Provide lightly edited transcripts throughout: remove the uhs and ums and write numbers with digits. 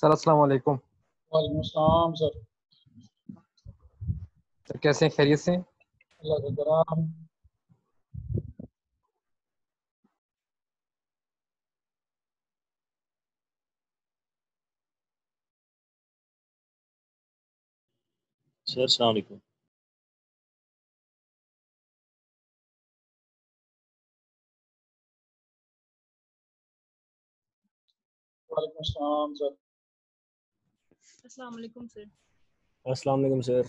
Sir अस्सलाम वालेकुम। वालेकुम अस्सलाम सर। सर कैसे हैं, खैरियत से हैं? अल्लाह का करम। सर अस्सलाम वालेकुम। वालेकुम अस्सलाम सर। अस्सलाम वालेकुम सर। अस्सलाम वालेकुम सर।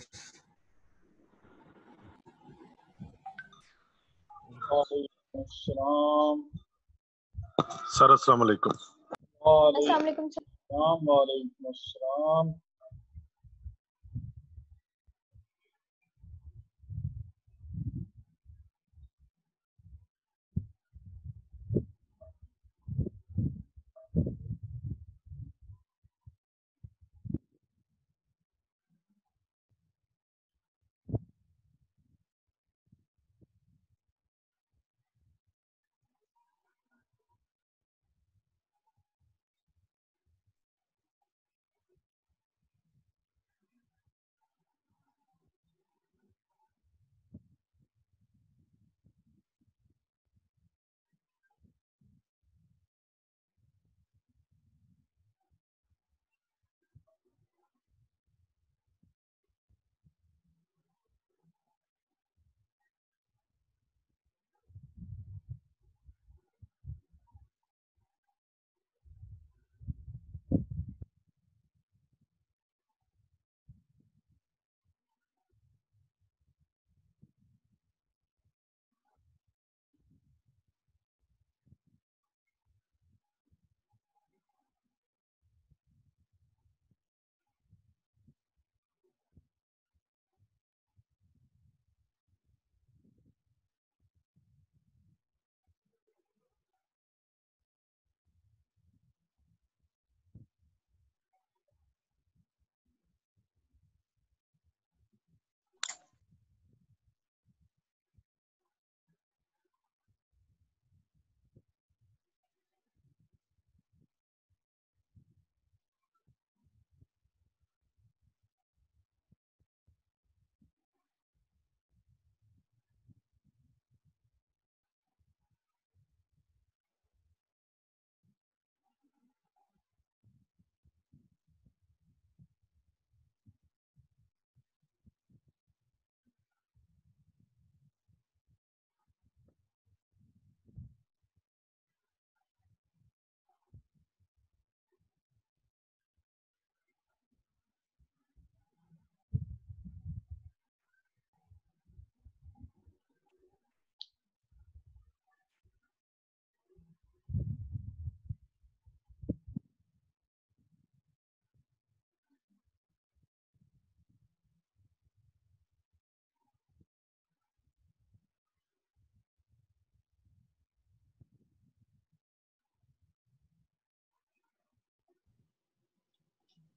वालेकुम अस्सलाम। सर अस्सलाम वालेकुम। अस्सलाम वालेकुम सर। वालेकुम अस्सलाम।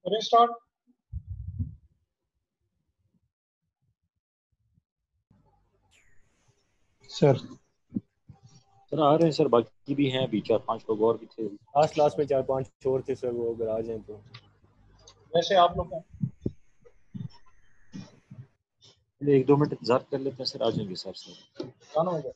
करें स्टार्ट। सर सर आ रहे हैं सर, बाकी भी हैं, अभी 4-5 लोग और भी थे। लास्ट में 4-5 और थे सर, वो अगर आ जाएं तो। वैसे आप लोग हैं। 1-2 मिनट इंतजार कर लेते हैं सर, आ जाएंगे सर। जाना होगा।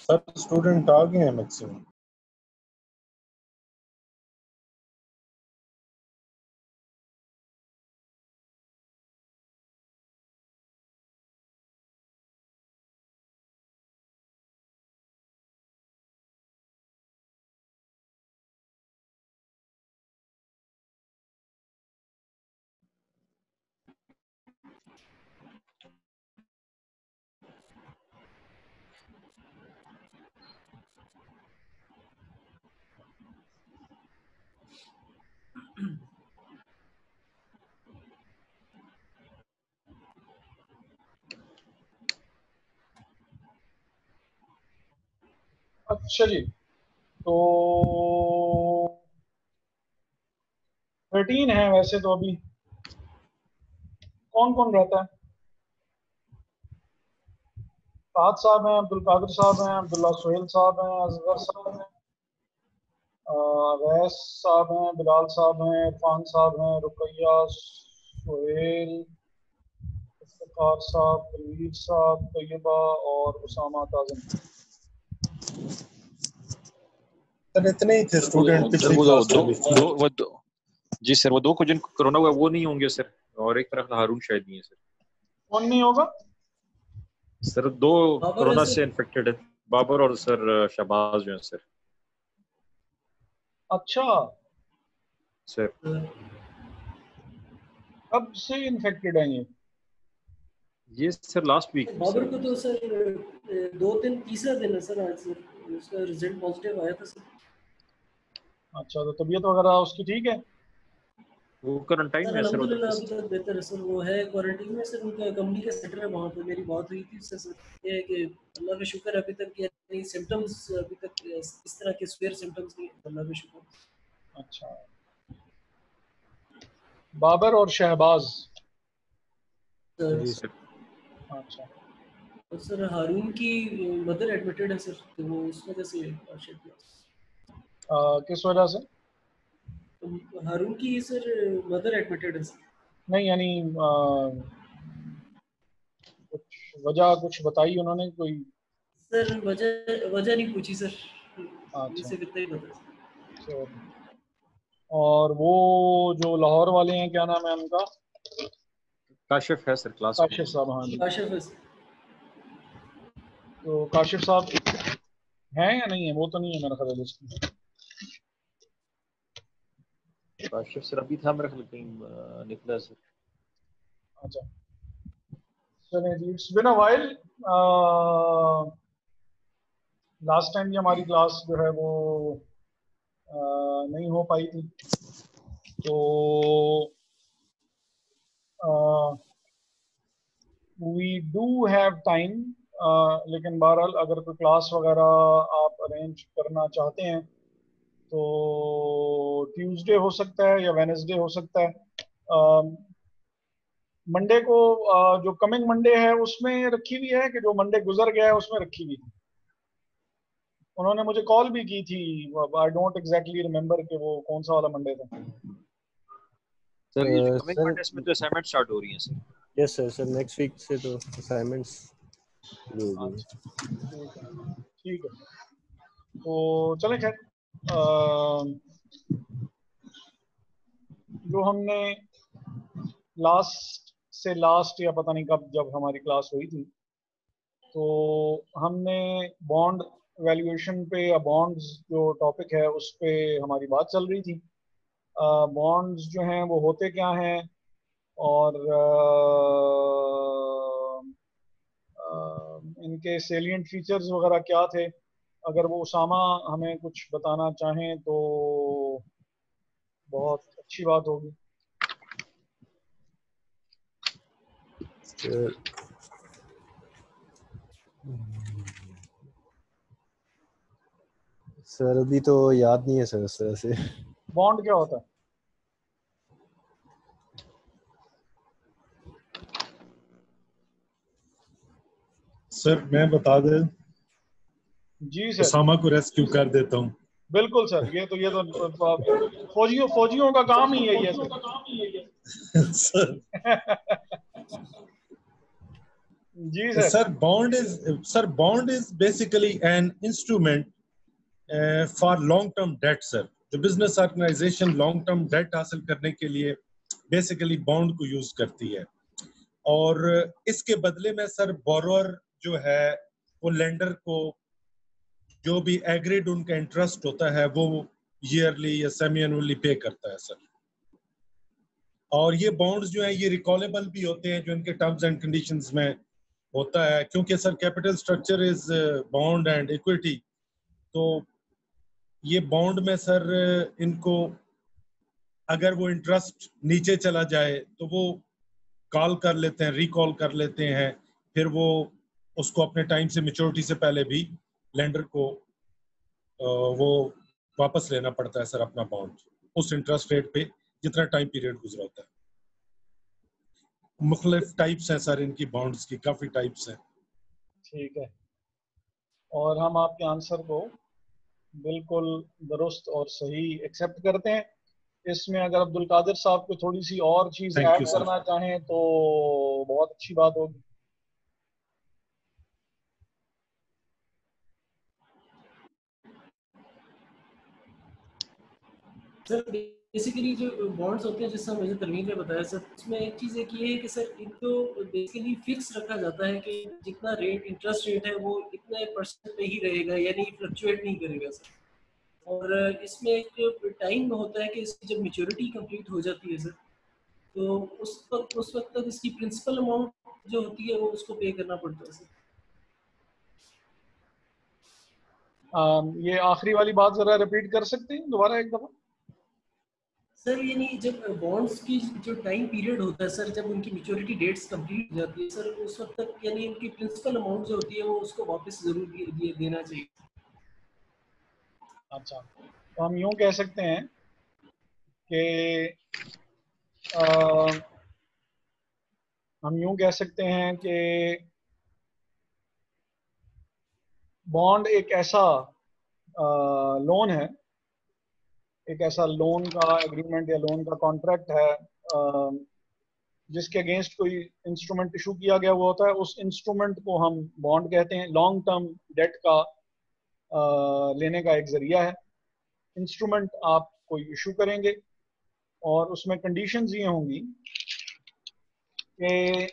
सर स्टूडेंट आ गए हैं मैक्सिमम। अच्छा जी, तो 13 है वैसे तो अभी। कौन कौन रहता है? फाहद साहब हैं, अब्दुल कादिर साहब हैं, अब्दुल्ला सुहेल साहब हैं, असगर साहब हैं, अवैस साहब हैं, बिलाल साहब हैं, इरफान साहब हैं, रुकैया, सुहेल, इफ्तिखार साहब, तनवीर साहब, तैयबा और उसामा ताज़िम। सर इतने ही थे स्टूडेंट सर पिछली वो क्लास दो, में भी। दो, वो दो, जी सर वो दो को जिनको कोरोना हुआ वो नहीं होंगे सर, और एक तरफ हारून शायद नहीं है सर। कौन नहीं होगा? सर दो कोरोना से इन्फेक्टेड है, बाबर और सर शहबाज जो है सर। अच्छा, सर कब से इन्फेक्टेड हैं ये सर लास्ट वीक बाबर को तो सर 2 दिन तीसरा दिन है सर आज सर उसका रिजल्ट पॉजिटिव आया था सर। अच्छा, तो तबीयत वगैरह उसकी ठीक है? वो क्वारंटाइन सर में है सर अल्हम्दुलिल्लाह उधर। अभी तक बेहतर है सर, वो है क्वारंटीन में सर, उनका कंपनी का सेंटर है वहाँ पे, मेरी बात हुई थी उससे सर। ये है कि अल्लाह का शुक्र है अभी तक यानी सिम्टम्स अभी तक इस तरह के स्वेयर सिम्टम्स नहीं है, अल्लाह का शुक्र। अच्छा, बाबर और शहबाज। जी सर अच्छा, और सर हारून की मदर एडमिटेड है सर, तो वो उस वजह से किस वजह से? तो हारून की सर मदर एडमिटेड है सर। नहीं यानी कुछ वजह कुछ बताई उन्होंने कोई? सर वजह नहीं पूछी सर, अच्छा, इसे कितना ही पता सर। चलो। और वो जो लाहौर वाले हैं, क्या नाम है उनका? काशिफ है सर क्लास में। काशिफ साहब, हाँ जी। काशिफ है सर। तो काशिफ साहब हैं या नहीं है? वो तो नहीं है मेरा ख्याल लिस्ट में। काशिफ सर अभी था मेरा ख्याल कहीं निकला सर। अच्छा, चलिए जी, it's been a while. Last time भी हमारी क्लास जो है वो नहीं हो पाई थी, तो वी डू हैव टाइम। लेकिन बहरहाल अगर कोई क्लास वगैरह आप अरेंज करना चाहते हैं तो ट्यूसडे हो सकता है या वेडनेसडे हो सकता है। मंडे को जो कमिंग मंडे है उसमें रखी हुई है कि जो मंडे गुजर गया है उसमें रखी हुई थी। उन्होंने मुझे कॉल भी की थी, आई डोंट एग्जैक्टली रिमेम्बर कि वो कौन सा वाला मंडे था। सर ये जो कमिंग सर मंडेस में तो असाइनमेंट स्टार्ट हो रही है sir. Yes sir, sir next week से तो असाइनमेंट्स शुरू हो गई। अच्छा, ठीक है, तो चले खैर। जो हमने लास्ट या पता नहीं कब जब हमारी क्लास हुई थी, तो हमने बॉन्ड वैल्यूएशन पे या बॉन्ड्स जो टॉपिक है उस पे हमारी बात चल रही थी। बॉन्ड्स जो हैं वो होते क्या हैं और इनके सेलिएंट फीचर्स वगैरह क्या थे। अगर वो उसामा हमें कुछ बताना चाहें तो बहुत अच्छी बात होगी। सर अभी तो याद नहीं है सर इस तरह से। बॉन्ड क्या होता है? सर मैं बता दे, जी सर, उसामा को रेस्क्यू कर देता हूँ। बिल्कुल सर, ये तो फौजियों का काम ही यही है sir. Sir ji sir. Sir, bond is basically an instrument for long term debt, sir. जो business organization long term debt हासिल करने के लिए बेसिकली बॉन्ड को यूज करती है, और इसके बदले में सर बोरोअर जो है वो लेंडर को जो भी एग्रीड उनका इंटरेस्ट होता है वो ईयरली या सेमी एनुअली पे करता है सर। और ये बॉन्ड्स जो है ये रिकॉलेबल भी होते हैं, जो इनके टर्म्स एंड कंडीशंस में होता है, क्योंकि sir capital structure is bond and equity. तो ये बॉन्ड में सर इनको अगर वो इंटरेस्ट नीचे चला जाए तो वो कॉल कर लेते हैं, रिकॉल कर लेते हैं, फिर वो उसको अपने टाइम से मैच्योरिटी से पहले भी लेंडर को वो वापस लेना पड़ता है सर अपना बॉन्ड उस इंटरेस्ट रेट पे जितना टाइम पीरियड गुजरा होता है। मुख्तलिफ टाइप्स हैं सर इनकी बॉन्ड्स की, काफी टाइप्स हैं। ठीक है, और हम आपके आंसर को बिल्कुल दुरुस्त और सही एक्सेप्ट करते हैं। इसमें अगर अब्दुल कादिर साहब को थोड़ी सी और चीज ऐड करना चाहें तो बहुत अच्छी बात होगी। सर बेसिकली जो बॉन्ड्स होते हैं जैसा मुझे तनवीर ने बताया सर, उसमें एक चीज़ एक ये है कि सर इनको बेसिकली फिक्स रखा जाता है कि जितना रेट इंटरेस्ट रेट है वो इतना % पे ही रहेगा, यानी फ्लक्चुएट नहीं करेगा सर। और इसमें एक टाइम होता है कि इसकी जब मैच्योरिटी कंप्लीट हो जाती है सर, तो उस वक्त तक इसकी प्रिंसिपल अमाउंट जो होती है वो उसको पे करना पड़ता है सर। ये आखिरी वाली बात जरा रिपीट कर सकते हैं दोबारा एक दफा? सर यानी जब बॉन्ड्स की जो टाइम पीरियड होता है सर, जब उनकी मैच्योरिटी डेट्स कंप्लीट हो जाती है सर, उस वक्त तक यानी उनकी प्रिंसिपल अमाउंट जो होती है वो उसको वापस जरूर देना चाहिए। अच्छा, तो हम यूं कह सकते हैं कि बॉन्ड एक ऐसा लोन है, एक ऐसा लोन का एग्रीमेंट या लोन का कॉन्ट्रैक्ट है जिसके अगेंस्ट कोई इंस्ट्रूमेंट इशू किया गया हुआ होता है। उस इंस्ट्रूमेंट को हम बॉन्ड कहते हैं। लॉन्ग टर्म डेट का लेने का एक जरिया है। इंस्ट्रूमेंट आप कोई इशू करेंगे और उसमें कंडीशंस ये होंगी कि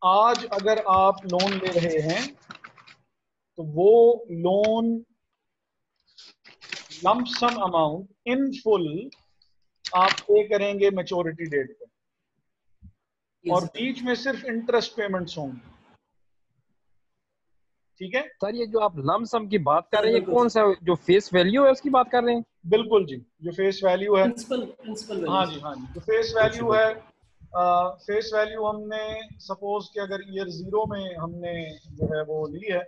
आज अगर आप लोन ले रहे हैं तो वो loan lump sum amount in full आप पे करेंगे मैच्योरिटी डेट पे, और बीच में सिर्फ इंटरेस्ट पेमेंट्स होंगी। ठीक है सर, ये जो आप लम सम की बात कर रहे हैं, कौन सा जो फेस वैल्यू है उसकी बात कर रहे हैं? बिल्कुल जी, जो फेस वैल्यू है। प्रिंसिपल हाँ जी, हाँ जी, जो फेस वैल्यू है। फेस वैल्यू हमने सपोज कि अगर ईयर 0 में हमने जो है वो ली है,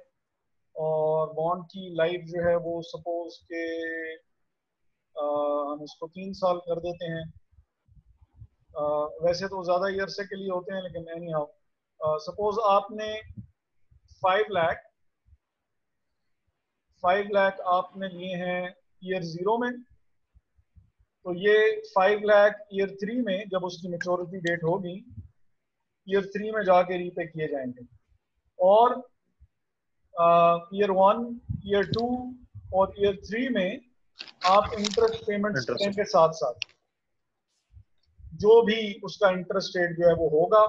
और बॉन्ड की लाइफ जो है वो सपोज के हम इसको 3 साल कर देते हैं। वैसे तो ज़्यादा ईयर से के लिए होते हैं, लेकिन एनी हाउ सपोज आपने 5 लाख आपने लिए हैं ईयर 0 में, तो ये 5 लाख ईयर 3 में जब उसकी मैच्योरिटी डेट होगी, ईयर 3 में जाके रीपे किए जाएंगे। और ईयर 1, ईयर 2 और ईयर 3 में आप इंटरेस्ट पेमेंट्स करेंगे साथ साथ। जो भी उसका इंटरेस्ट रेट जो है वो होगा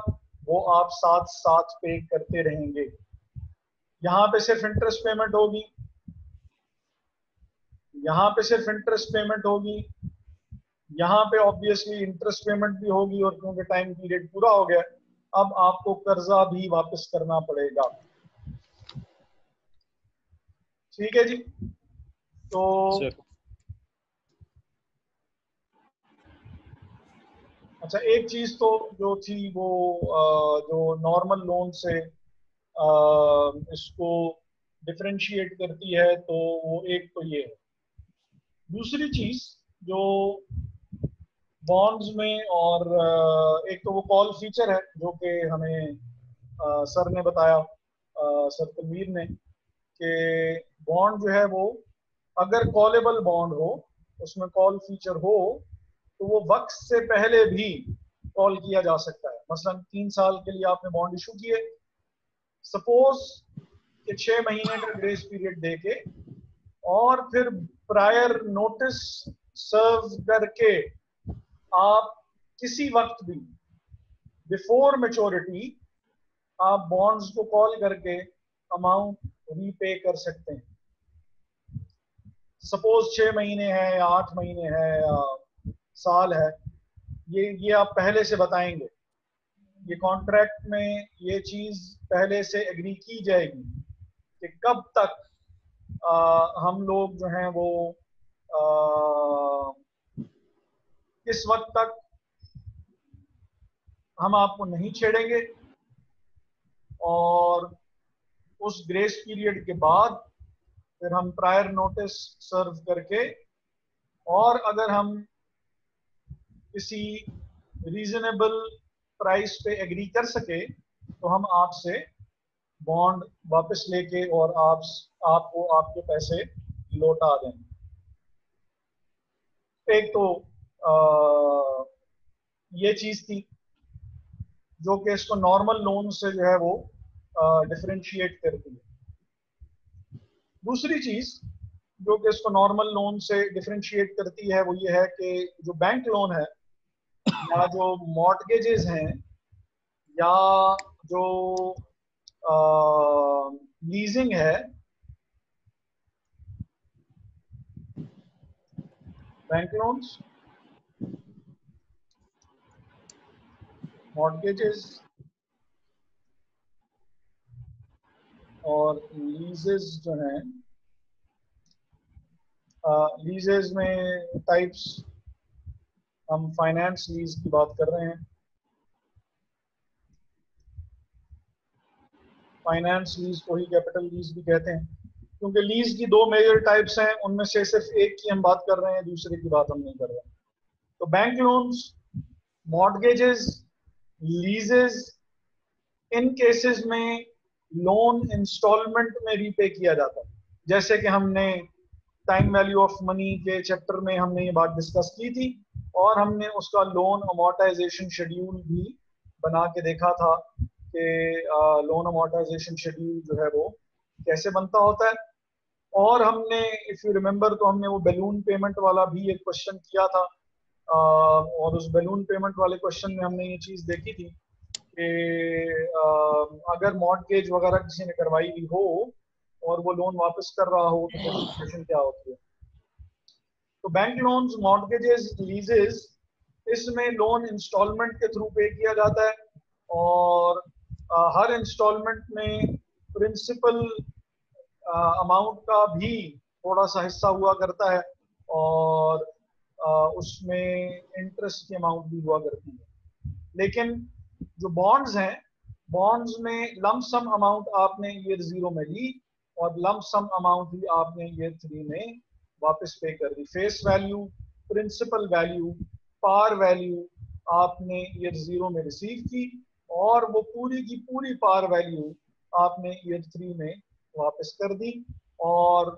वो आप साथ साथ पे करते रहेंगे। यहाँ पे सिर्फ इंटरेस्ट पेमेंट होगी, यहाँ पे सिर्फ इंटरेस्ट पेमेंट होगी, यहाँ पे ऑब्वियसली इंटरेस्ट पेमेंट भी होगी, और क्योंकि टाइम पीरियड पूरा हो गया अब आपको कर्जा भी वापस करना पड़ेगा। ठीक है जी। तो अच्छा, एक चीज तो जो थी वो जो नॉर्मल लोन से इसको डिफरेंशिएट करती है, तो वो एक तो ये है। दूसरी चीज जो बॉन्ड्स में, और एक तो वो कॉल फीचर है जो कि हमें सर ने बताया, सर तनवीर ने, कि बॉन्ड जो है वो अगर कॉलेबल बॉन्ड हो, उसमें कॉल फीचर हो, तो वो वक्त से पहले भी कॉल किया जा सकता है। मसलन 3 साल के लिए आपने बॉन्ड इशू किए, सपोज कि 6 महीने का ग्रेस पीरियड देके और फिर प्रायर नोटिस सर्व करके आप किसी वक्त भी बिफोर मैच्योरिटी आप बॉन्ड्स को कॉल करके अमाउंट रीपे कर सकते हैं। सपोज 6 महीने है या 8 महीने है या साल है, ये आप पहले से बताएंगे, ये कॉन्ट्रैक्ट में ये चीज पहले से एग्री की जाएगी कि कब तक हम लोग जो हैं वो किस वक्त तक हम आपको नहीं छेड़ेंगे, और उस ग्रेस पीरियड के बाद फिर हम प्रायर नोटिस सर्व करके, और अगर हम किसी रीजनेबल प्राइस पे एग्री कर सके तो हम आपसे बॉन्ड वापस लेके और आपको आपके पैसे लौटा दें। एक तो ये चीज थी जो कि इसको नॉर्मल लोन से जो है वो डिफरेंशिएट करती है। दूसरी चीज जो कि इसको नॉर्मल लोन से डिफरेंशिएट करती है वो ये है कि जो बैंक लोन है या जो मॉर्टगेजेस हैं या जो लीजिंग है, बैंक लोन्स, मॉर्टगेजेस और लीजेस जो हैं, लीजेस में टाइप्स, हम फाइनेंस लीज की बात कर रहे हैं। फाइनेंस लीज को ही कैपिटल लीज भी कहते हैं, क्योंकि लीज की 2 मेजर टाइप्स हैं, उनमें से सिर्फ एक की हम बात कर रहे हैं, दूसरे की बात हम नहीं कर रहे हैं। तो बैंक लोन्स, मॉर्टगेजेस, लीजेस, इन केसेस में लोन इंस्टॉलमेंट में रीपे किया जाता है। जैसे कि हमने टाइम वैल्यू ऑफ मनी के चैप्टर में हमने ये बात डिस्कस की थी, और हमने उसका लोन अमोर्टाइजेशन शेड्यूल भी बना के देखा था कि लोन अमोर्टाइजेशन शेड्यूल जो है वो कैसे बनता होता है। और हमने, इफ यू रिमेंबर, तो हमने वो बैलून पेमेंट वाला भी एक क्वेश्चन किया था, और उस बैलून पेमेंट वाले क्वेश्चन में हमने ये चीज देखी थी कि अगर मॉर्टगेज वगैरह किसी ने करवाई हुई हो और वो लोन वापस कर रहा हो तो सिचुएशन क्या होती है। तो बैंक लोन्स, मॉर्टगेजेस, लीजेस, इसमें लोन इंस्टॉलमेंट के थ्रू पे किया जाता है, और हर इंस्टॉलमेंट में प्रिंसिपल अमाउंट का भी थोड़ा सा हिस्सा हुआ करता है, और उसमें इंटरेस्ट की अमाउंट भी हुआ करती है। लेकिन जो बॉन्ड्स हैं, बॉन्ड्स में लंप सम अमाउंट आपने ईयर 0 में ली और लंप सम अमाउंट ही आपने ईयर 3 में वापस पे कर दी। Face value, principal value, par value आपने ईयर 0 में रिसीव की, और वो पूरी की पूरी पार वैल्यू आपने ईयर 3 में वापस कर दी। और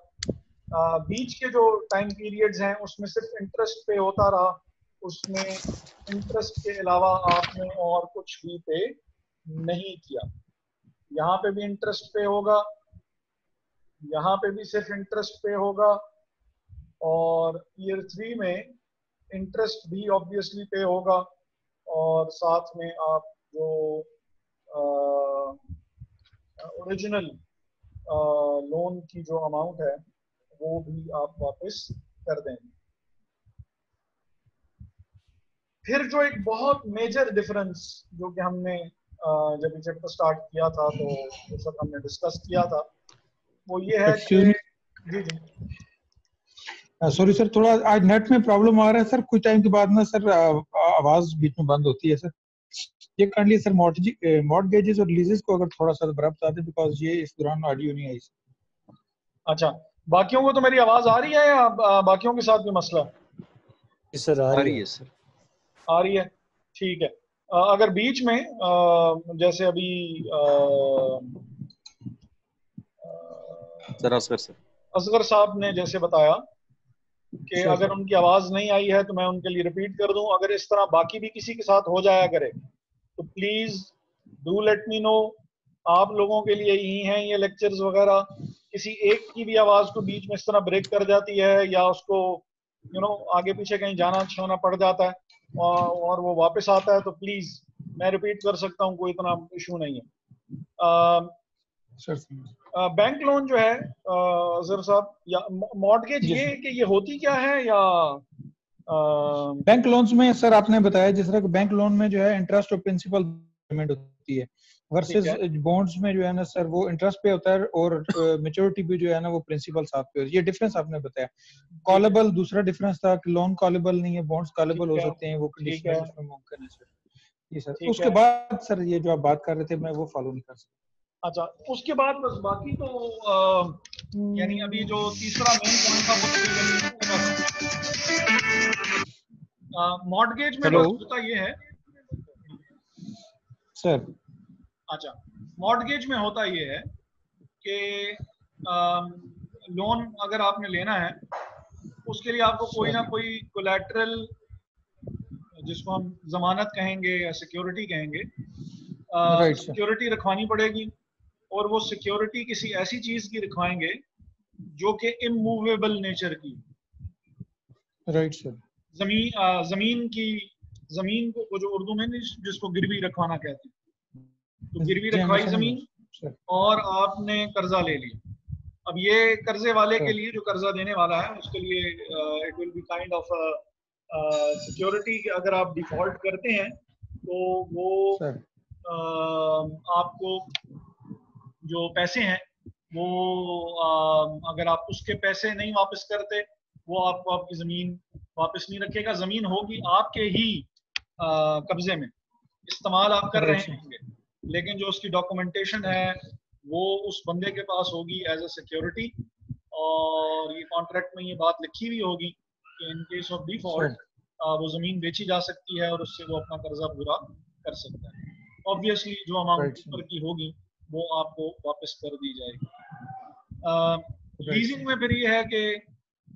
बीच के जो टाइम पीरियड्स हैं उसमें सिर्फ इंटरेस्ट पे होता रहा, उसमें इंटरेस्ट के अलावा आपने और कुछ भी पे नहीं किया। यहाँ पे भी इंटरेस्ट पे होगा, यहाँ पे भी सिर्फ इंटरेस्ट पे होगा, और ईयर 3 में इंटरेस्ट भी ऑब्वियसली पे होगा, और साथ में आप जो ओरिजिनल लोन की जो अमाउंट है वो भी आप वापस कर देंगे। फिर जो एक बहुत मेजर डिफरेंस जो कि हमने जब ये चैप्टर स्टार्ट किया था तो उस वक्त हमने डिस्कस किया था, वो ये है कि जी जी सॉरी सर, थोड़ा आज नेट में प्रॉब्लम आ रहा है सर, कुछ टाइम के बाद ना सर आवाज बीच में बंद होती है सर। ये काइंडली सर मॉर्टगेजेस और लीजेस को अगर थोड़ा सा दोबारा बता दें, बिकॉज ये इस दौरान ऑडियो नहीं आई। अच्छा, बाकियों को तो मेरी आवाज आ रही है या बाकियों के साथ भी मसला? सर आ रही है सर, आ रही है, ठीक है। अगर बीच में जैसे अभी असगर साहब ने जैसे बताया कि अगर उनकी आवाज नहीं आई है तो मैं उनके लिए रिपीट कर दूं। अगर इस तरह बाकी भी किसी के साथ हो जाया करे तो please do let me know. आप लोगों के लिए ही हैं ये लेक्चर्स वगैरह। किसी एक की भी आवाज को बीच में इस तरह ब्रेक कर जाती है या उसको आगे पीछे कहीं जाना छोना पड़ जाता है और वो वापस आता है, तो प्लीज मैं रिपीट कर सकता हूँ, कोई इतना इशू नहीं है। बैंक लोन जो है अजहर साहब या मॉर्टगेज, ये कि ये होती क्या है, या बैंक लोन्स में सर आपने बताया जिस तरह बैंक लोन में जो है इंटरेस्ट और प्रिंसिपल पेमेंट होती है, वर्सेस बॉन्ड्स में जो है ना सर वो इंटरेस्ट पे होता है और मेच्योरिटी भी जो है ना वो प्रिंसिपल साथ पे होता है। ये डिफरेंस आपने बताया। कॉलेबल दूसरा डिफरेंस था कि लोन कॉलेबल नहीं है, बॉन्ड्स कॉलेबल हो सकते हैं, वो कंडीशन है उसमें मुमकिन है सर। जी सर। उसके बाद सर ये जो आप बात कर रहे थे मैं वो फॉलो नहीं कर सकता। अच्छा, उसके बाद बस बाकी तो यानी अभी जो तीसरा मेन पॉइंट था वो मॉर्टगेज में होता ये है सर। अच्छा, मॉर्टगेज में होता ये है कि लोन अगर आपने लेना है उसके लिए आपको कोई ना कोई कोलैटरल, जिसको हम जमानत कहेंगे या सिक्योरिटी कहेंगे, सिक्योरिटी रखवानी पड़ेगी। और वो सिक्योरिटी किसी ऐसी चीज की रखवाएंगे जो कि इमूवेबल नेचर की। Right sir. जमीन को जो उर्दू में जिसको गिरवी रखवाना कहते हैं, तो गिरवी रखवाई जमीन और आपने कर्जा ले लिया। अब ये कर्जे वाले के लिए, जो कर्जा देने वाला है उसके लिए it will be kind of security. अगर आप डिफॉल्ट करते हैं तो वो आपको जो पैसे हैं वो अगर आप उसके पैसे नहीं वापस करते, वो आपको आपकी जमीन वापस नहीं रखेगा। जमीन होगी आपके ही कब्जे में, इस्तेमाल आप कर रहे होंगे, लेकिन जो उसकी डॉक्यूमेंटेशन है वो उस बंदे के पास होगी एज अ सिक्योरिटी। और ये कॉन्ट्रैक्ट में ये बात लिखी हुई होगी कि इन केस ऑफ डिफॉल्ट वो जमीन बेची जा सकती है और उससे वो अपना कर्जा पूरा कर सकता है। ऑब्वियसली जो अमाउंट ऊपर की होगी वो आपको वापस कर दी जाएगी। लीजिंग में फिर ये है कि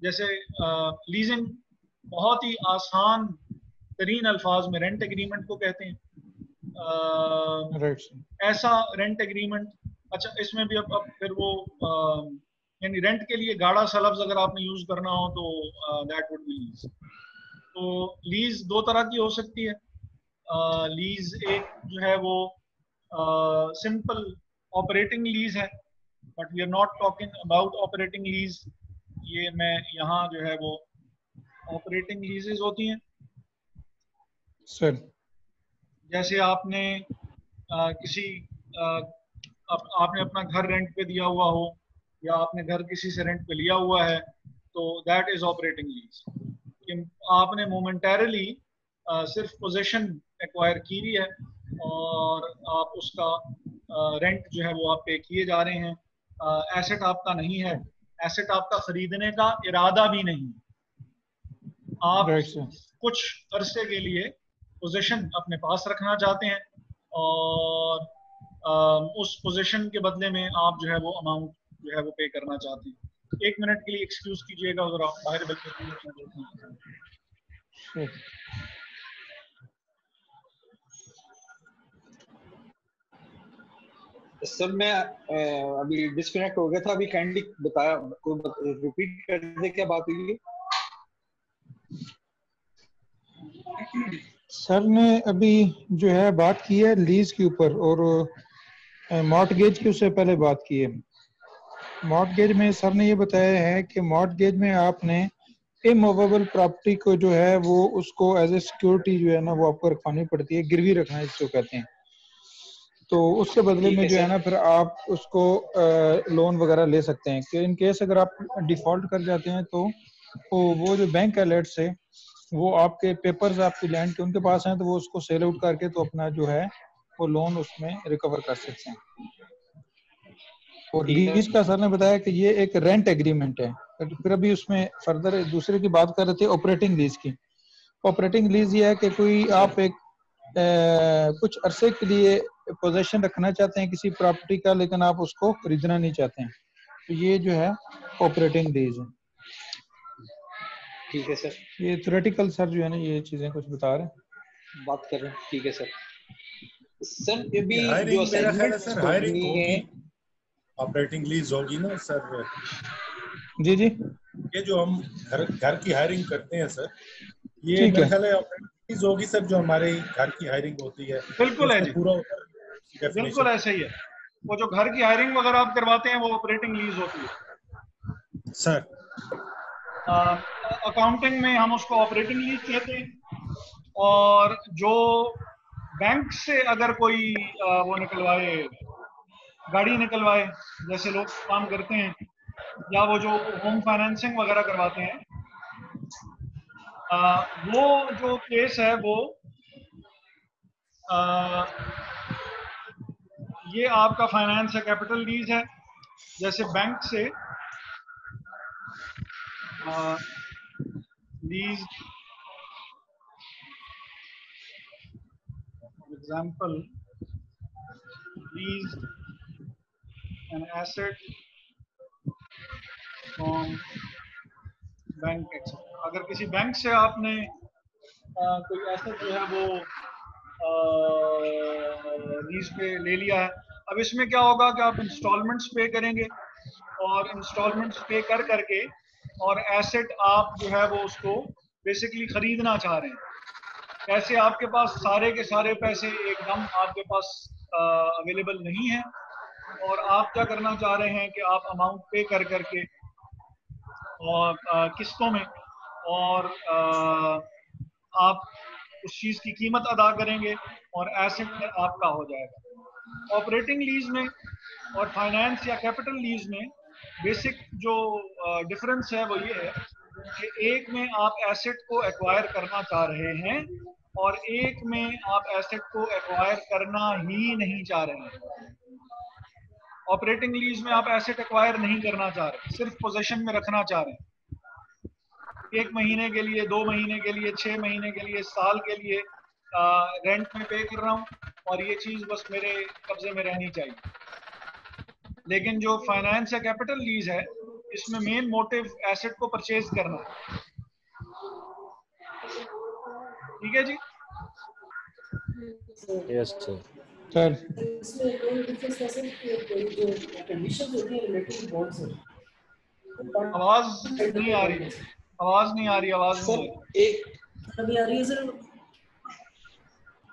जैसे लीजिंग बहुत ही आसान तरीन अल्फाज में रेंट एग्रीमेंट को कहते हैं। ऐसा रेंट एग्रीमेंट, अच्छा इसमें भी अब फिर वो यानी रेंट के लिए गाढ़ा सा लफ्ज अगर आपने यूज करना हो तो दैट वुड बी लीज। तो लीज दो तरह की हो सकती है। लीज एक जो है वो सिंपल ऑपरेटिंग लीज है, but we are not talking about operating lease. ये मैं यहाँ जो है वो ऑपरेटिंग लीजेस होती हैं सर। जैसे आपने आपने अपना घर रेंट पे दिया हुआ हो या आपने घर किसी से रेंट पे लिया हुआ है, तो दैट इज ऑपरेटिंग लीज। आपने मोमेंटरली सिर्फ पोजीशन एक्वायर की हुई है और आप उसका रेंट जो है वो आप पे किए जा रहे हैं। एसेट आपका नहीं है, एसेट आपका खरीदने का इरादा भी नहीं। आप कुछ अरसे के लिए पोजीशन अपने पास रखना चाहते हैं और उस पोजीशन के बदले में आप जो है वो अमाउंट जो है वो पे करना चाहते हैं। 1 मिनट के लिए एक्सक्यूज कीजिएगा, अगर आप बाहर सर मैं अभी डिस्कनेक्ट हो गया था, अभी काइंडली बताया, रिपीट कर दे क्या बात हुई। सर ने अभी जो है बात की है लीज के ऊपर और मॉर्टगेज की उससे पहले बात की है। मॉर्टगेज में सर ने ये बताया है कि मॉर्टगेज में आपने इमूवेबल प्रॉपर्टी को जो है वो उसको एज ए सिक्योरिटी जो है ना वो आपको रखवानी पड़ती है, गिरवी रखना जिसको कहते हैं। तो उसके बदले में जो है ना फिर आप उसको लोन वगैरह ले सकते हैं कि इन केस अगर आप डिफॉल्ट कर जाते हैं तो वो जो बैंक एलर्ट्स है वो आपके पेपर्स आपकी लैंड के उनके पास हैं, तो वो उसको सेल आउट करके तो अपना जो है वो लोन उसमें रिकवर कर सकते हैं। और लीज का सर ने बताया कि ये एक रेंट एग्रीमेंट है। फिर अभी उसमें फर्दर दूसरे की बात कर रहे थे ऑपरेटिंग लीज की। ऑपरेटिंग लीज ये है कि कोई आप एक कुछ अरसे के लिए पोजीशन रखना चाहते हैं किसी प्रॉपर्टी का, लेकिन आप उसको खरीदना नहीं चाहते हैं, तो ये जो है ऑपरेटिंग लीज है। ठीक है सर। ये थ्योरेटिकल सर जो है ना ये चीजें कुछ बता रहे हैं, बात कर रहे हैं। ठीक है सर। सर अभी जो हायरिंग मेरा ख्याल है असाइनमेंट सर हायरिंग करनी होगी, है, ऑपरेटिंग लीज होगी ना सर। जी जी ये जो हम घर की हायरिंग करते हैं सर, ये ठीक मेरे है ख्याल है ऑपरेटिंग लीज होगी सर, जो हमारे घर की हायरिंग होती है तो बिल्कुल है उसका जी, पूरा बिल्कुल डेफिनेशन। ऐसा ही है। वो जो घर की हायरिंग वगैरह आप करवाते हैं वो ऑपरेटिंग लीज होती है सर। अकाउंटिंग में हम उसको ऑपरेटिंग लीज कहते हैं। और जो बैंक से अगर कोई वो निकलवाए, गाड़ी निकलवाए, जैसे लोग काम करते हैं, या वो जो होम फाइनेंसिंग वगैरह करवाते हैं, वो जो केस है वो ये आपका फाइनेंस है, कैपिटल लीज है। जैसे बैंक से lease, example, lease an asset from bank except. अगर किसी बैंक से आपने कोई एसेट जो है वो लीज पे ले लिया है, अब इसमें क्या होगा कि आप इंस्टॉलमेंट्स पे करेंगे, और इंस्टॉलमेंट्स पे कर करके और एसेट आप जो है वो उसको बेसिकली खरीदना चाह रहे हैं। कैसे आपके पास सारे के सारे पैसे एकदम आपके पास अवेलेबल नहीं है, और आप क्या करना चाह रहे हैं कि आप अमाउंट पे कर करके और किस्तों में, और आप उस चीज़ की कीमत अदा करेंगे और एसेट आपका हो जाएगा। ऑपरेटिंग लीज में और फाइनेंस या कैपिटल लीज में बेसिक जो डिफरेंस है वो ये है कि एक में आप एसेट को एक्वायर करना चाह रहे हैं, और एक में आप एसेट को एक्वायर करना ही नहीं चाह रहे हैं। ऑपरेटिंग लीज में आप एसेट एक्वायर नहीं करना चाह रहे, सिर्फ पोजीशन में रखना चाह रहे हैं। 1 महीने के लिए, 2 महीने के लिए, 6 महीने के लिए, साल के लिए रेंट में पे कर रहा हूँ, और ये चीज़ बस मेरे कब्जे में रहनी चाहिए। लेकिन जो फाइनेंस या कैपिटल लीज है, इसमें मेन मोटिव एसेट को परचेज करना है। ठीक है जी? Yes sir. सर इसमें कोई डिफरेंस ऐसा कि कोई जो कंडीशंस होती है रिलेटेड टू बॉन्ड सर, आवाज नहीं आ रही, आवाज नहीं आ रही, आवाज नहीं आ रही। एक अभी आ रही है सर?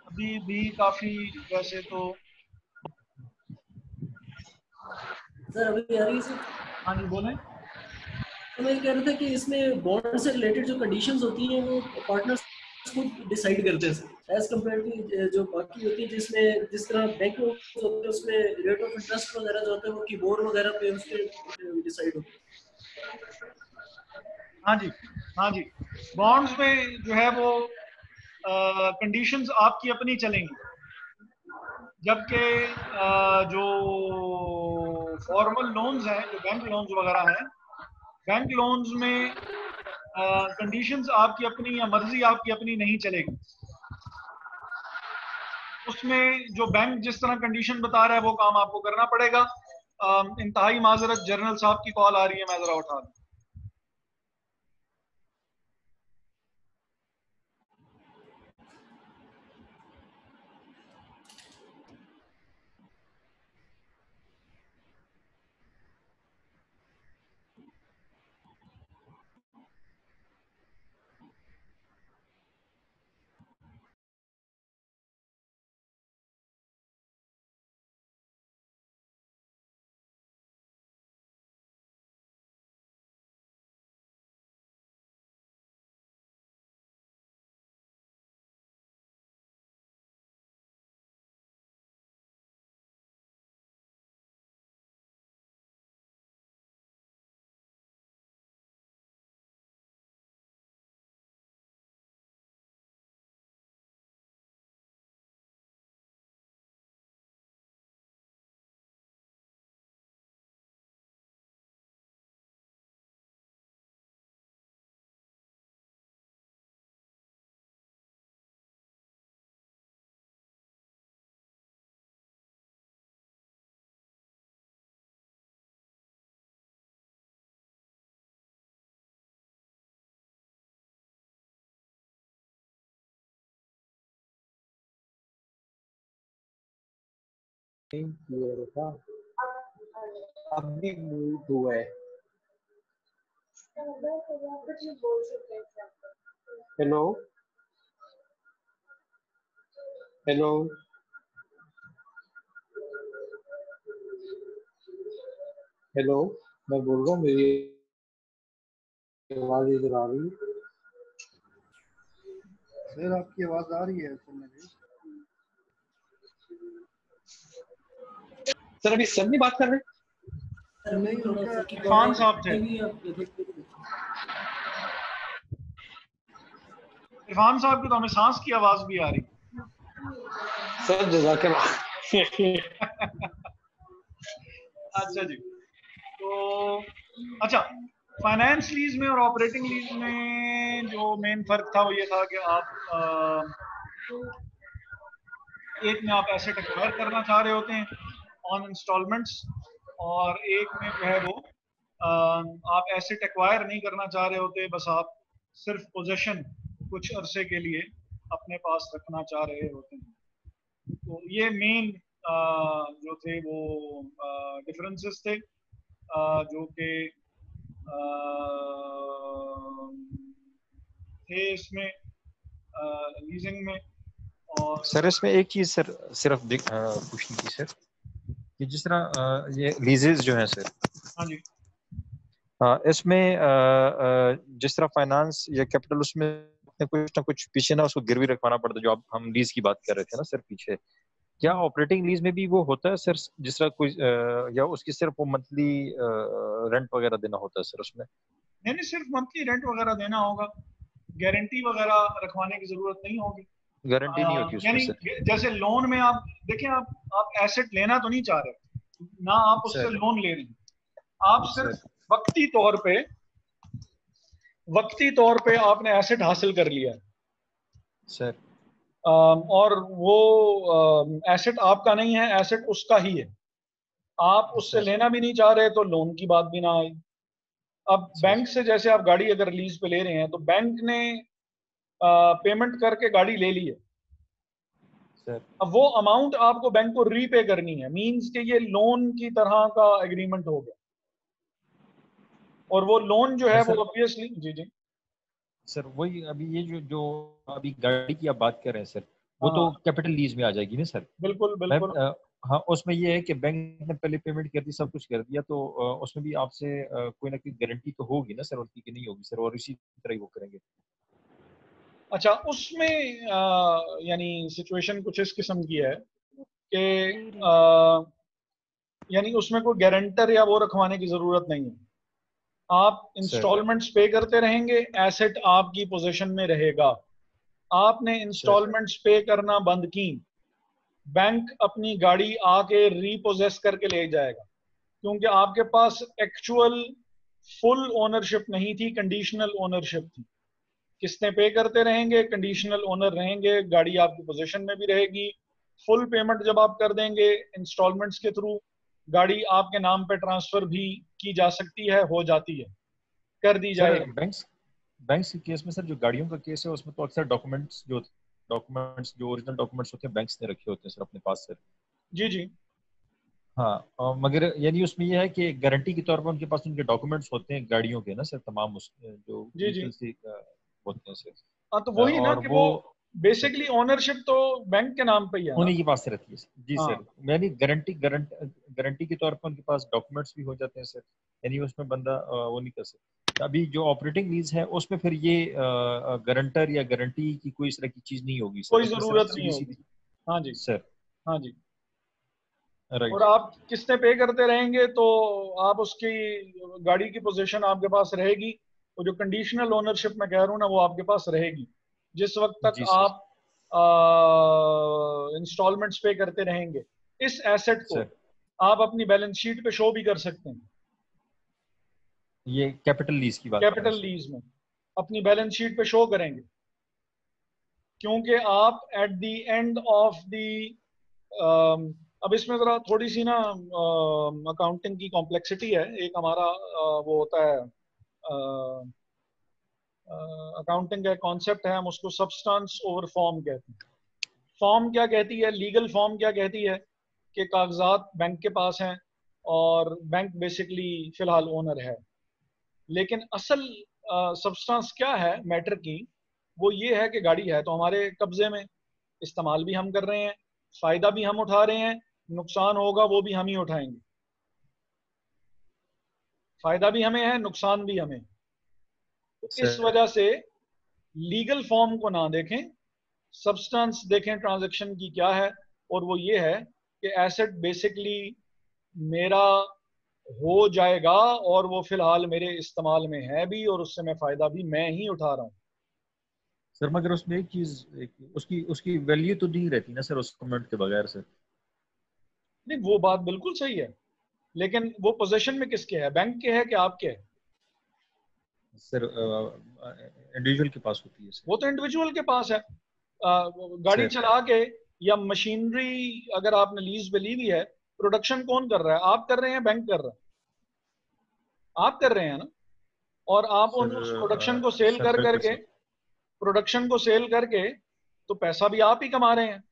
अभी भी काफी, वैसे तो सर अभी आ रही है सर? हाँ जी बोलें। तो मैं कह रहा था कि इसमें बॉन्ड से रिलेटेड जो कंडीशंस होती हैं वो पार्टनर्स खुद डिसाइड करते हैं सर, एज कम्पेयर टू जो बाकी होती है जिसमें जिस तरह बैंक लोन होते हैं उसमें रेट ऑफ इंटरेस्ट वगैरह जो होता है वो कीबोर्ड वगैरह पे उस पर डिसाइड होता है। हाँ जी, हाँ जी। बॉन्ड्स में जो है वो कंडीशंस आपकी अपनी चलेंगी, जबकि जो फॉर्मल लोन्स हैं, जो बैंक लोन्स वगैरह हैं, बैंक लोन्स में कंडीशंस आपकी अपनी या मर्जी आपकी अपनी नहीं चलेगी। उसमें जो बैंक जिस तरह कंडीशन बता रहा है वो काम आपको करना पड़ेगा। इंतहाई माजरत, जनरल साहब की कॉल आ रही है, मैं जरा उठा दूं। क्लियर था, अभी म्यूट हुआ है। हेलो हेलो हेलो, मैं बोल रहा हूँ, मेरी आवाज इधर आ रही है? सर आपकी आवाज आ रही है सर मुझे। सर अभी सर नहीं बात कर रहे? नहीं, उनका इरफान साहब थे। इरफान साहब की तो हमें सांस की आवाज भी आ रही। सर जज़ाकल्लाह। अच्छा जी, तो अच्छा, फाइनेंस लीज में और ऑपरेटिंग लीज में जो मेन फर्क था वो ये था कि आप एक में आप एसेट एक्वायर करना चाह रहे होते हैं ऑन इंस्टॉलमेंट्स, और एक में जो है वो आप एसेट एक्वायर नहीं करना चाह रहे होते, बस आप सिर्फ पोजेशन कुछ अरसे के लिए अपने पास रखना चाह रहे होते हैं। तो ये मेन जो थे वो डिफरेंसेस थे जो कि थे इसमें लीजिंग में। और सर इसमें एक चीज सर सिर्फ पूछनी थी सर, कि जिस तरह ये लीजेस जो हैं सर, हाँ जी, इसमें जिस तरह फाइनेंस या कैपिटल, उसमें कुछ ना कुछ पीछे ना उसको गिरवी रखवाना पड़ता है, जो आप हम लीज की बात कर रहे थे ना सर पीछे, क्या ऑपरेटिंग लीज में भी वो होता है सर? जिस तरह कोई या उसकी सिर्फ वो मंथली रेंट वगैरह देना होता है सर उसमें? नहीं, सिर्फ मंथली रेंट वगैरह देना होगा, गारंटी वगैरह रखवाने की जरूरत नहीं होगी। गारंटी नहीं होती उसमें यानी सर? जैसे लोन में आप देखें, आप एसेट लेना तो नहीं चाह रहे ना, आप उससे लोन ले रहे हैं, आप सिर्फ वक्ती तौर पे आपने एसेट हासिल कर लिया है सर, और वो एसेट आपका नहीं है, एसेट उसका ही है, आप उससे लेना भी नहीं चाह रहे तो लोन की बात भी ना आई। अब बैंक से जैसे आप गाड़ी अगर लीज पे ले रहे हैं तो बैंक ने पेमेंट करके गाड़ी ले ली है, अब वो अमाउंट आपको बैंक को रीपे करनी है, मींस कि ये लोन की तरह का एग्रीमेंट हो गया, और वो लोन जो है वो ऑब्वियसली जी जी सर वही अभी ये जो अभी गाड़ी की आप बात कर रहे हैं सर, वो तो कैपिटल लीज में आ जाएगी ना सर? बिल्कुल बिल्कुल। हाँ, उसमें ये है कि बैंक ने पहले पेमेंट कर दी, सब कुछ कर दिया, तो उसमें भी आपसे कोई ना कोई गारंटी तो होगी ना सर उनकी, कि नहीं होगी सर, और इसी तरह ही वो करेंगे? अच्छा, उसमें यानी सिचुएशन कुछ इस किस्म की है कि यानी उसमें कोई गारंटर या वो रखवाने की जरूरत नहीं है, आप इंस्टॉलमेंट्स पे करते रहेंगे, एसेट आपकी पोजीशन में रहेगा। आपने इंस्टॉलमेंट्स पे करना बंद की, बैंक अपनी गाड़ी आके रीपोजेस करके ले जाएगा, क्योंकि आपके पास एक्चुअल फुल ओनरशिप नहीं थी, कंडीशनल ओनरशिप थी। किस्तें पे करते रहेंगे, कंडीशनल ओनर रहेंगे, गाड़ी आपकी पोजीशन में भी रहेगी। फुल पेमेंट जब आप कर देंगे इंस्टॉलमेंट्स के थ्रू, गाड़ी आपके नाम पे ट्रांसफर भी की जा सकती है, हो जाती है, कर दी जाए। बैंक्स के केस में सर, जो गाड़ियों का केस है उसमें तो अक्सर डॉक्यूमेंट्स जो ओरिजिनल डॉक्यूमेंट्स होते हैं बैंक्स ने रखे होते हैं सर अपने पास सर। जी जी हाँ, मगर यानी उसमें यह है कि गारंटी के तौर पर उनके पास उनके डॉक्यूमेंट्स होते हैं गाड़ियों के ना सर, तमाम उस जो जी जी होते हैं सर। हाँ, तो वही ना कि वो बेसिकली ओनरशिप तो बैंक के नाम पे ही है ना, उन्हीं के पास से रहती है जी हाँ। सर। यानी गारंटी के तौर पर उनके पास डॉक्यूमेंट्स भी हो जाते हैं सर, यानी उसमें बंदा वो नहीं कर सकता। अभी जो ऑपरेटिंग लीज है उसमें फिर ये गारंटर या गारंटी की कोई इस तरह की चीज नहीं होगी सर, कोई जरूरत नहीं होगी। हाँ जी सर, हाँ जी। राइट। और आप किस्तें पे करते रहेंगे तो आप उसकी गाड़ी की पोजीशन आपके पास रहेगी, वो जो कंडीशनल ओनरशिप में कह रहा हूँ ना, वो आपके पास रहेगी जिस वक्त तक आप इंस्टॉलमेंट्स पे करते रहेंगे। इस एसेट को आप अपनी बैलेंस शीट पे शो भी कर सकते हैं, ये कैपिटल लीज की बात, कैपिटल लीज में अपनी बैलेंस शीट पे शो करेंगे, क्योंकि आप at the end of the अब इसमें जरा थोड़ी सी ना अकाउंटिंग की कॉम्प्लेक्सिटी है। एक हमारा वो होता है अकाउंटिंग का कॉन्सेप्ट है, हम उसको सब्सटेंस ओवर फॉर्म कहते हैं। फॉर्म क्या कहती है, लीगल फॉर्म क्या कहती है के कागजात बैंक के पास हैं और बैंक बेसिकली फिलहाल ओनर है, लेकिन असल सब्सटेंस क्या है मैटर की, वो ये है कि गाड़ी है तो हमारे कब्जे में, इस्तेमाल भी हम कर रहे हैं, फायदा भी हम उठा रहे हैं, नुकसान होगा वो भी हम ही उठाएंगे। फायदा भी हमें है, नुकसान भी हमें। तो इस वजह से लीगल फॉर्म को ना देखें, सब्सटेंस देखें ट्रांजैक्शन की क्या है, और वो ये है कि एसेट बेसिकली मेरा हो जाएगा और वो फिलहाल मेरे इस्तेमाल में है भी, और उससे मैं फायदा भी मैं ही उठा रहा हूँ। सर मगर उसमें एक चीज, उसकी उसकी वैल्यू तो नहीं रहती ना सर उस कमेंट के बगैर सर। नहीं, वो बात बिल्कुल सही है, लेकिन वो पोजीशन में किसके है, बैंक के है कि आपके है? सर इंडिविजुअल के पास होती है सर। वो तो इंडिविजुअल के पास है। गाड़ी चला के या मशीनरी अगर आपने लीज पे ली हुई है, प्रोडक्शन कौन कर रहा है? आप कर रहे हैं, बैंक कर रहा है? आप कर रहे हैं ना। और आप उस प्रोडक्शन को सेल कर करके, प्रोडक्शन को सेल करके तो पैसा भी आप ही कमा रहे हैं।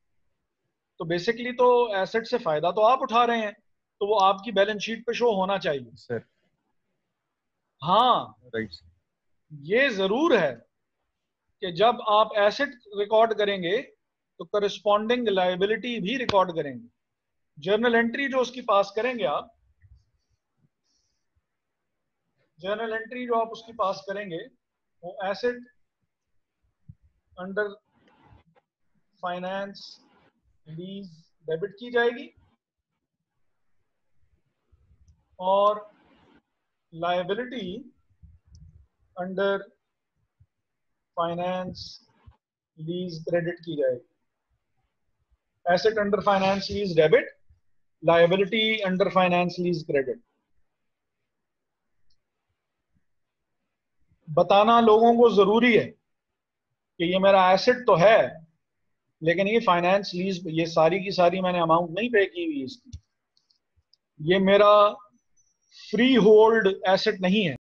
तो बेसिकली तो एसेट से फायदा तो आप उठा रहे हैं, तो वो आपकी बैलेंस शीट पे शो होना चाहिए सर। हाँ, राइट। ये जरूर है कि जब आप एसेट रिकॉर्ड करेंगे तो करस्पॉन्डिंग लायबिलिटी भी रिकॉर्ड करेंगे। जर्नल एंट्री जो उसकी पास करेंगे आप, जर्नल एंट्री जो आप उसकी पास करेंगे, वो asset under finance lease debit की जाएगी और liability under finance lease credit की जाएगी। Asset under finance lease debit, liability under finance lease credit. बताना लोगों को जरूरी है कि ये मेरा एसेट तो है, लेकिन ये फाइनेंस लीज, ये सारी की सारी मैंने अमाउंट नहीं पे की हुई इसकी, ये मेरा फ्री होल्ड एसेट नहीं है,